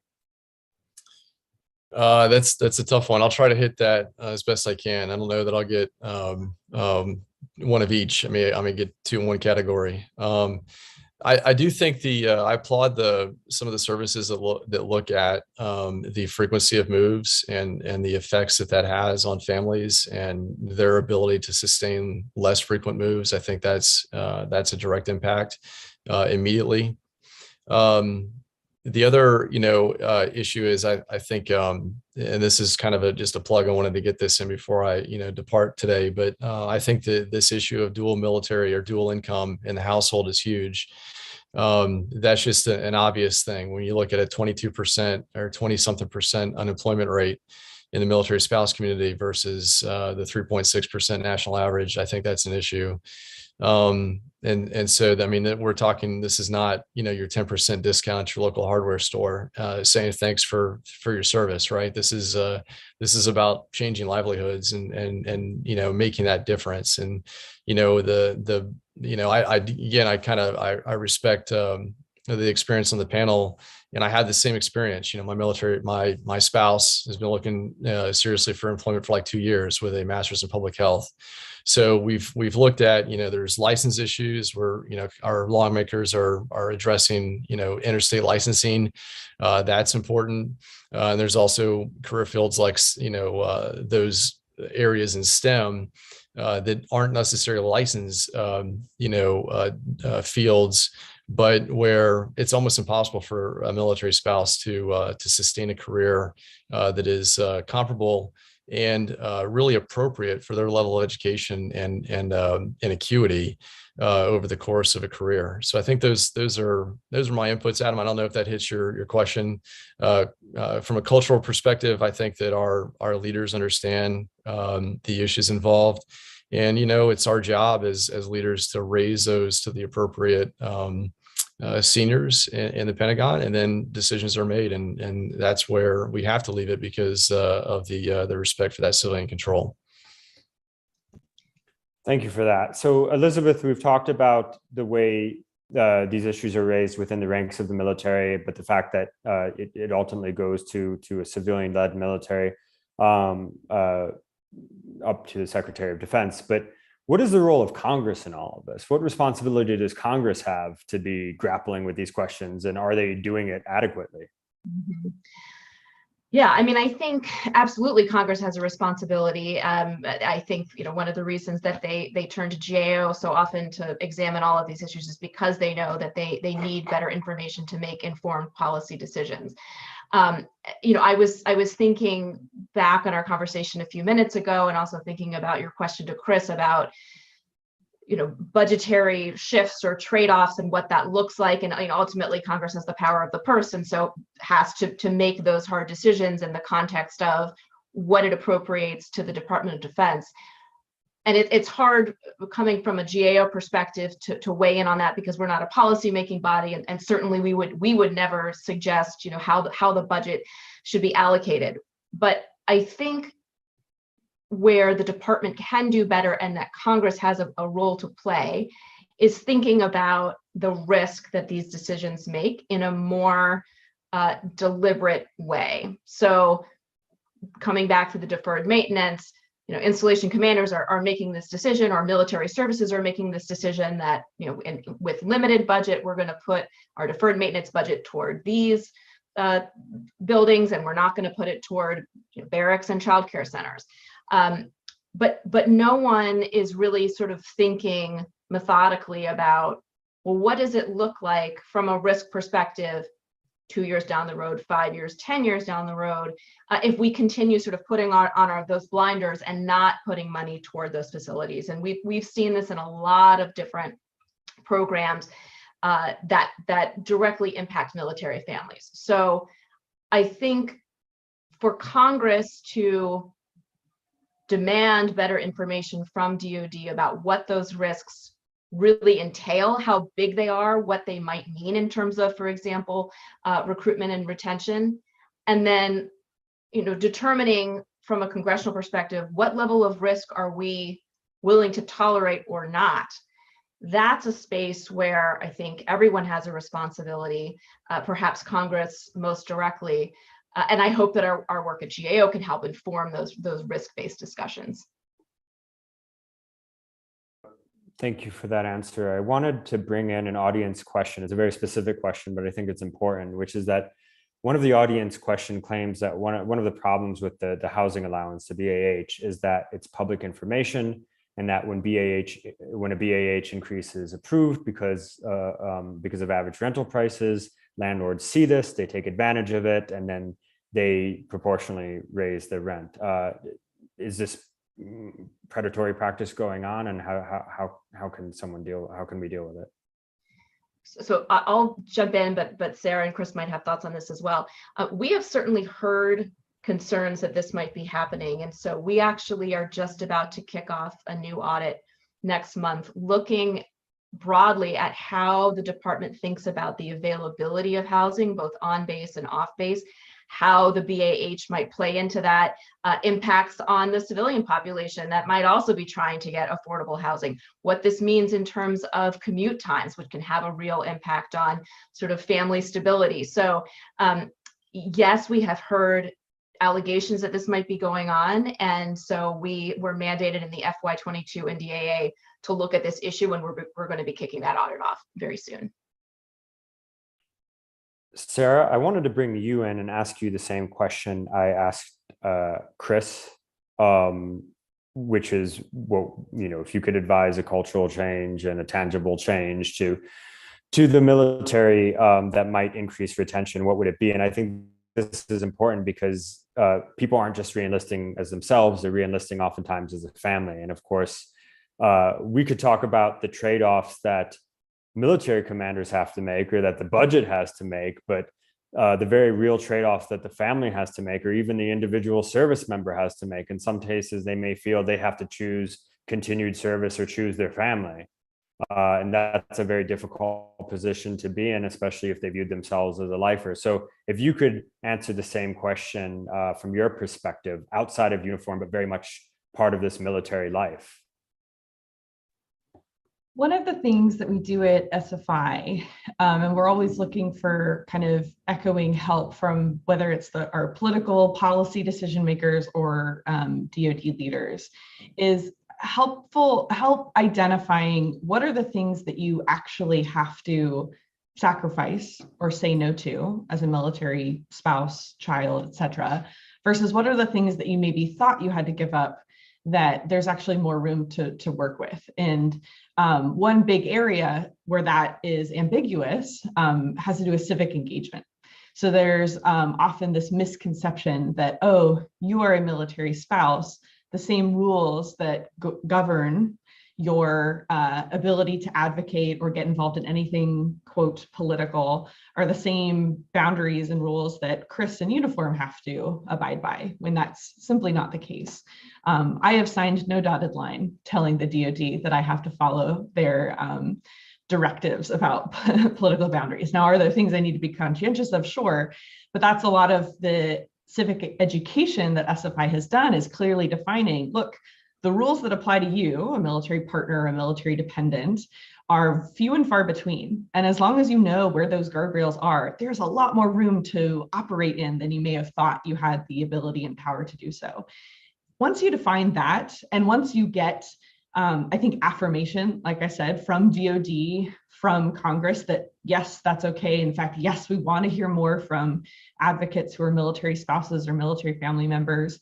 That's a tough one. I'll try to hit that as best I can. I don't know that I'll get one of each. I may get two in one category. I do think I applaud some of the services that look at the frequency of moves and the effects that has on families and their ability to sustain less frequent moves. I think that's a direct impact immediately. The other, issue is I think, and this is kind of just a plug. I wanted to get this in before I, depart today, but I think that this issue of dual military or dual income in the household is huge. That's just an obvious thing. When you look at a 22% or 20-something% unemployment rate in the military spouse community versus the 3.6% national average, I think that's an issue. And so, I mean, we're talking, this is not, your 10% discount at your local hardware store, saying thanks for your service, right? This is about changing livelihoods and making that difference. And, I respect, the experience on the panel, and I had the same experience. My spouse has been looking seriously for employment for like 2 years with a master's in public health. So we've looked at, there's license issues where, our lawmakers are addressing, interstate licensing. That's important. And there's also career fields like, those areas in STEM that aren't necessarily licensed, fields, but where it's almost impossible for a military spouse to sustain a career that is comparable and really appropriate for their level of education and acuity over the course of a career. So I think those are my inputs, Adam. I don't know if that hits your question. From a cultural perspective, I think that our leaders understand the issues involved. And, it's our job as leaders to raise those to the appropriate seniors in the Pentagon, and then decisions are made. And that's where we have to leave it because of the respect for that civilian control. Thank you for that. So, Elizabeth, we've talked about the way these issues are raised within the ranks of the military, but the fact that it ultimately goes to a civilian-led military up to the Secretary of Defense. But what is the role of Congress in all of this? What responsibility does Congress have to be grappling with these questions, and are they doing it adequately? Mm-hmm. Yeah, I mean, I think absolutely Congress has a responsibility. I think, one of the reasons that they turn to GAO so often to examine all of these issues is because they know that they need better information to make informed policy decisions. I was thinking back on our conversation a few minutes ago, and also thinking about your question to Chris about, budgetary shifts or trade-offs and what that looks like. And ultimately, Congress has the power of the purse, and so has to make those hard decisions in the context of what it appropriates to the Department of Defense. And it's hard coming from a GAO perspective to weigh in on that, because we're not a policy-making body, and certainly we would never suggest how the budget should be allocated. But I think where the department can do better, and that Congress has a role to play, is thinking about the risk that these decisions make in a more deliberate way. So coming back to the deferred maintenance, installation commanders are making this decision, or military services are making this decision that, with limited budget, we're going to put our deferred maintenance budget toward these buildings, and we're not going to put it toward barracks and childcare centers. But no one is really sort of thinking methodically about, well, what does it look like from a risk perspective 2 years down the road, 5 years, 10 years down the road, if we continue sort of putting on those blinders and not putting money toward those facilities. And we've seen this in a lot of different programs that directly impact military families. So I think for Congress to demand better information from DoD about what those risks really entail, how big they are, what they might mean in terms of, for example, recruitment and retention, and then, determining from a congressional perspective, what level of risk are we willing to tolerate or not. That's a space where I think everyone has a responsibility, perhaps Congress most directly. And I hope that our work at GAO can help inform those risk-based discussions. Thank you for that answer. I wanted to bring in an audience question. It's a very specific question, but I think it's important, which is that one of the audience question claims that one of the problems with the housing allowance, the BAH, is that it's public information, and that when a BAH increase is approved because of average rental prices, landlords see this, they take advantage of it, and then they proportionally raise the rent. Is this predatory practice going on, and how can we deal with it? So I'll jump in, but Sarah and Chris might have thoughts on this as well. We have certainly heard concerns that this might be happening. And so we actually are just about to kick off a new audit next month, looking broadly at how the department thinks about the availability of housing, both on base and off base, how the BAH might play into that, impacts on the civilian population that might also be trying to get affordable housing, what this means in terms of commute times, which can have a real impact on sort of family stability. So yes, we have heard allegations that this might be going on. And so we were mandated in the FY22 NDAA to look at this issue, and we're going to be kicking that audit off very soon. Sarah, I wanted to bring you in and ask you the same question I asked Chris, which is, if you could advise a cultural change and a tangible change to the military that might increase retention, what would it be? And I think this is important because people aren't just re-enlisting as themselves, they're re-enlisting oftentimes as a family. And of course, we could talk about the trade-offs that military commanders have to make, or that the budget has to make, but the very real trade-offs that the family has to make, or even the individual service member has to make. In some cases, they may feel they have to choose continued service or choose their family. And that's a very difficult position to be in, especially if they viewed themselves as a lifer. So if you could answer the same question from your perspective, outside of uniform, but very much part of this military life. One of the things that we do at SFI, and we're always looking for kind of echoing help from whether it's our political policy decision makers or DoD leaders, is help identifying what are the things that you actually have to sacrifice or say no to as a military spouse, child, etc., versus what are the things that you maybe thought you had to give up that there's actually more room to work with. And one big area where that is ambiguous has to do with civic engagement. So there's often this misconception that, oh, you are a military spouse, the same rules that govern your ability to advocate or get involved in anything, quote, political, are the same boundaries and rules that Chris in uniform have to abide by, when that's simply not the case. I have signed no dotted line telling the DoD that I have to follow their directives about political boundaries. Now, are there things I need to be conscientious of? Sure, but that's a lot of the civic education that SFI has done, is clearly defining, look, the rules that apply to you, a military partner or a military dependent, are few and far between. And as long as you know where those guardrails are, there's a lot more room to operate in than you may have thought you had the ability and power to do so. Once you define that, and once you get, I think, affirmation, like I said, from DoD, from Congress, that yes, that's okay. In fact, yes, we want to hear more from advocates who are military spouses or military family members.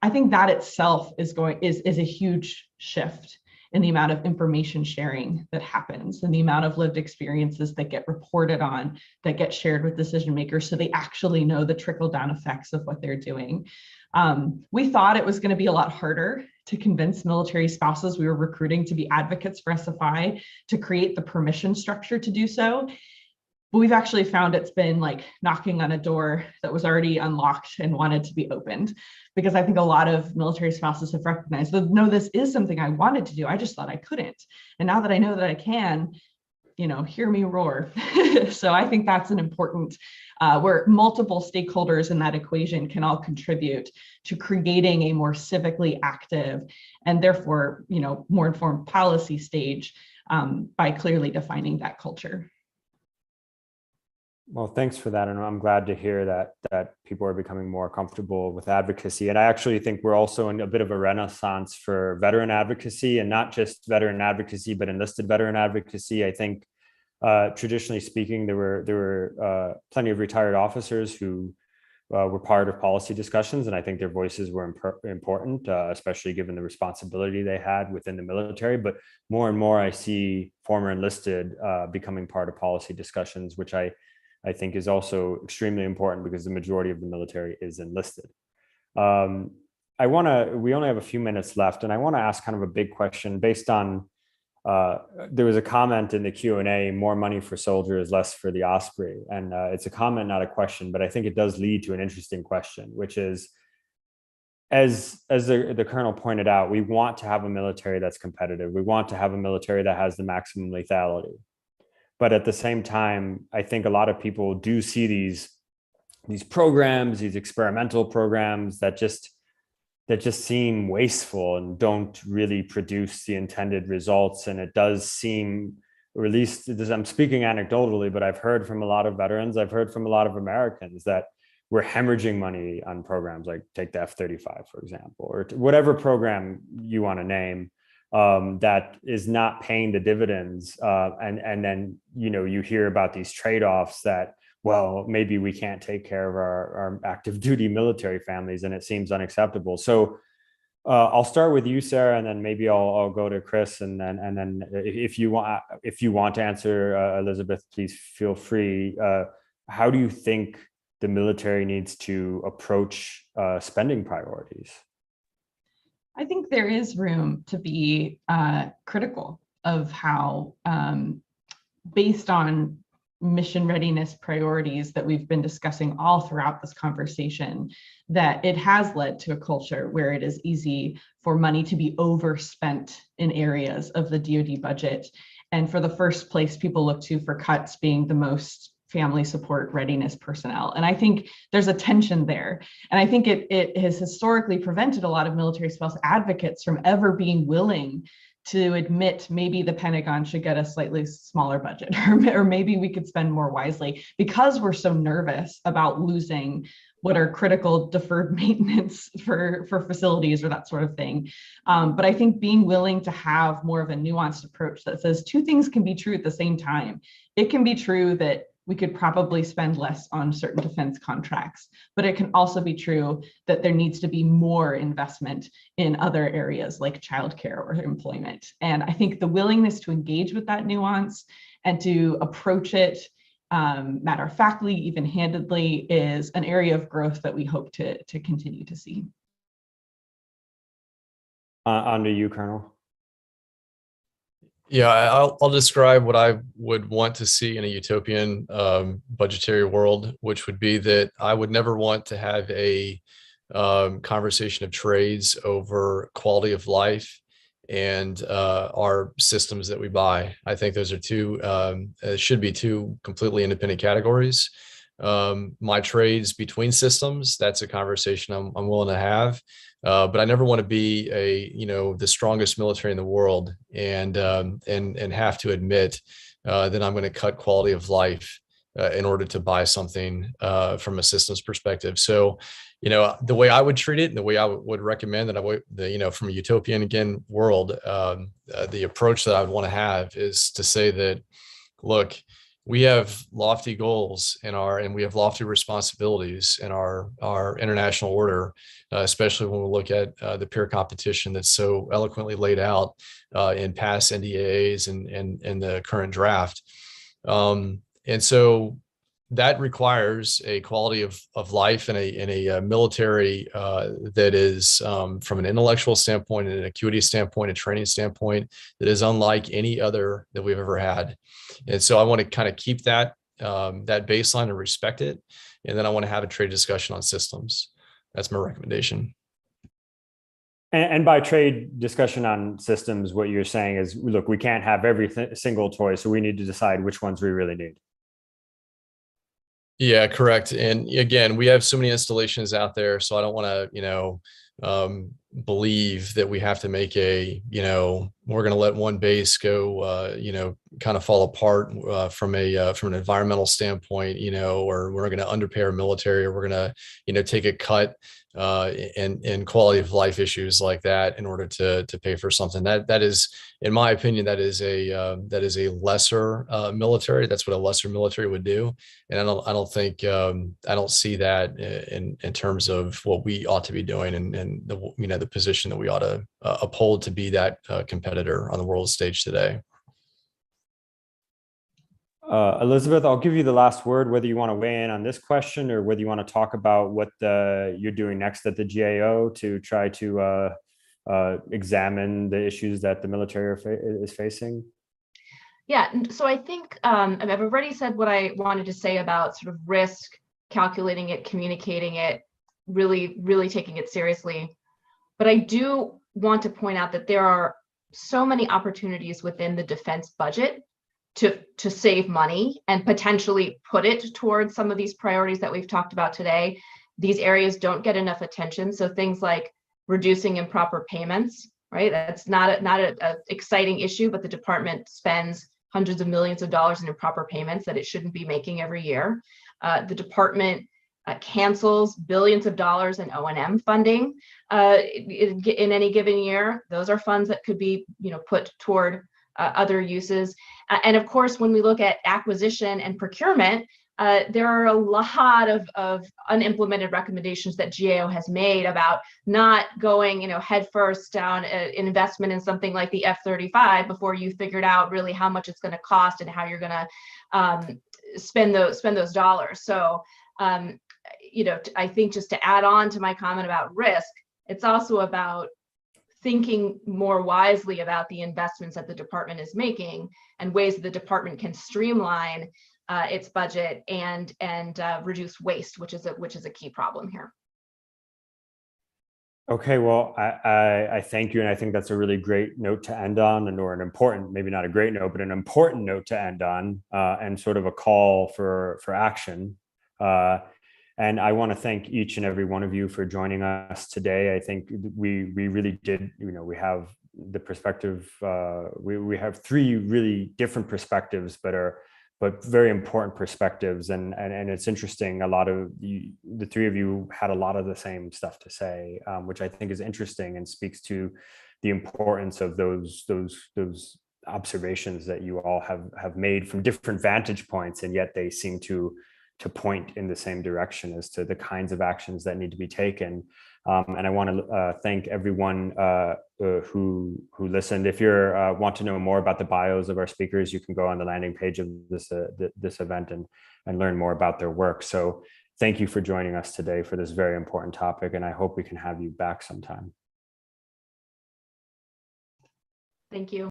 I think that itself is a huge shift in the amount of information sharing that happens, and the amount of lived experiences that get reported on, that get shared with decision makers, so they actually know the trickle-down effects of what they're doing. We thought it was going to be a lot harder to convince military spouses we were recruiting to be advocates for SFI, to create the permission structure to do so. But we've actually found it's been like knocking on a door that was already unlocked and wanted to be opened, because I think a lot of military spouses have recognized that, no, this is something I wanted to do, I just thought I couldn't. And now that I know that I can, hear me roar. So I think that's an important, where multiple stakeholders in that equation can all contribute to creating a more civically active and therefore, more informed policy stage by clearly defining that culture. Well, thanks for that. And I'm glad to hear that people are becoming more comfortable with advocacy. And I actually think we're also in a bit of a renaissance for veteran advocacy, and not just veteran advocacy, but enlisted veteran advocacy. I think traditionally speaking, there were plenty of retired officers who were part of policy discussions, and I think their voices were important, especially given the responsibility they had within the military. But more and more, I see former enlisted becoming part of policy discussions, which I think is also extremely important because the majority of the military is enlisted. We only have a few minutes left, and I want to ask kind of a big question based on, there was a comment in the Q&A, more money for soldiers, less for the Osprey. And it's a comment, not a question, but I think it does lead to an interesting question, which is, as the Colonel pointed out, we want to have a military that's competitive. We want to have a military that has the maximum lethality. But at the same time, I think a lot of people do see these programs, these experimental programs that just seem wasteful and don't really produce the intended results. And it does seem, or at least I'm speaking anecdotally, but I've heard from a lot of veterans, I've heard from a lot of Americans that we're hemorrhaging money on programs like take the F-35, for example, or whatever program you want to name. That is not paying the dividends. And then, you hear about these trade-offs that, well, maybe we can't take care of our active duty military families, and it seems unacceptable. So I'll start with you, Sarah, and then maybe I'll go to Chris, and then if you want to answer, Elizabeth, please feel free. How do you think the military needs to approach spending priorities? I think there is room to be critical of how, based on mission readiness priorities that we've been discussing all throughout this conversation, that it has led to a culture where it is easy for money to be overspent in areas of the DoD budget. And for the first place, people look to for cuts being the most family support readiness personnel. And I think there's a tension there. And I think it has historically prevented a lot of military spouse advocates from ever being willing to admit maybe the Pentagon should get a slightly smaller budget, or maybe we could spend more wisely, because we're so nervous about losing what are critical deferred maintenance for facilities or that sort of thing. But I think being willing to have more of a nuanced approach that says two things can be true at the same time. It can be true that we could probably spend less on certain defense contracts, but it can also be true that there needs to be more investment in other areas like childcare or employment. And I think the willingness to engage with that nuance and to approach it matter-of-factly, even-handedly, is an area of growth that we hope to continue to see. On to you, Colonel. Yeah, I'll describe what I would want to see in a utopian budgetary world, which would be that I would never want to have a conversation of trades over quality of life and our systems that we buy. I think those are should be two completely independent categories. My trades between systems, that's a conversation I'm willing to have. But I never want to be the strongest military in the world and have to admit that I'm going to cut quality of life in order to buy something from a systems perspective. So, the way I would treat it and the way I would recommend that from a utopian again world, the approach that I would want to have is to say that, look, we have lofty goals and we have lofty responsibilities in our international order, especially when we look at the peer competition that's so eloquently laid out in past NDAAs and the current draft. And so that requires a quality of life and a military that is, from an intellectual standpoint, and an acuity standpoint, a training standpoint, that is unlike any other that we've ever had. And so I want to kind of keep that baseline and respect it. And then I want to have a trade discussion on systems. That's my recommendation. And by trade discussion on systems, what you're saying is, look, we can't have every single toy, so we need to decide which ones we really need. Yeah, correct. And again, we have so many installations out there, so I don't want to, believe that we have to make a, we're going to let one base go, kind of fall apart from an environmental standpoint, or we're going to underpay our military, or we're going to, take a cut in quality of life issues like that in order to pay for something that is, in my opinion, that is a lesser military. That's what a lesser military would do, and I don't see that in terms of what we ought to be doing and the position that we ought to uphold to be that competitor on the world stage today. Elizabeth, I'll give you the last word, whether you want to weigh in on this question or whether you want to talk about what you're doing next at the GAO to try to examine the issues that the military is facing. Yeah, so I think I've already said what I wanted to say about sort of risk, calculating it, communicating it, really, really taking it seriously. But I do want to point out that there are so many opportunities within the defense budget to save money and potentially put it towards some of these priorities that we've talked about today. These areas don't get enough attention. So things like reducing improper payments, right? That's not a exciting issue, but the department spends hundreds of millions of dollars in improper payments that it shouldn't be making every year. The department cancels billions of dollars in O&M funding in any given year. Those are funds that could be, put toward other uses. And of course, when we look at acquisition and procurement, there are a lot of unimplemented recommendations that GAO has made about not going, headfirst down an investment in something like the F-35 before you figured out really how much it's going to cost and how you're going to spend those dollars. So, I think just to add on to my comment about risk, it's also about thinking more wisely about the investments that the department is making and ways that the department can streamline its budget and reduce waste, which is a key problem here. Okay, well, I thank you, and I think that's a really great note to end on, or an important, maybe not a great note, but an important note to end on, and sort of a call for action. And I want to thank each and every one of you for joining us today. I think we really did, we have the perspective, we have three really different perspectives, but very important perspectives. And it's interesting, a lot of the three of you had a lot of the same stuff to say, which I think is interesting and speaks to the importance of those observations that you all have made from different vantage points, and yet they seem to point in the same direction as to the kinds of actions that need to be taken. And I want to thank everyone who listened. If you want to know more about the bios of our speakers, you can go on the landing page of this event and learn more about their work. So thank you for joining us today for this very important topic, and I hope we can have you back sometime. Thank you.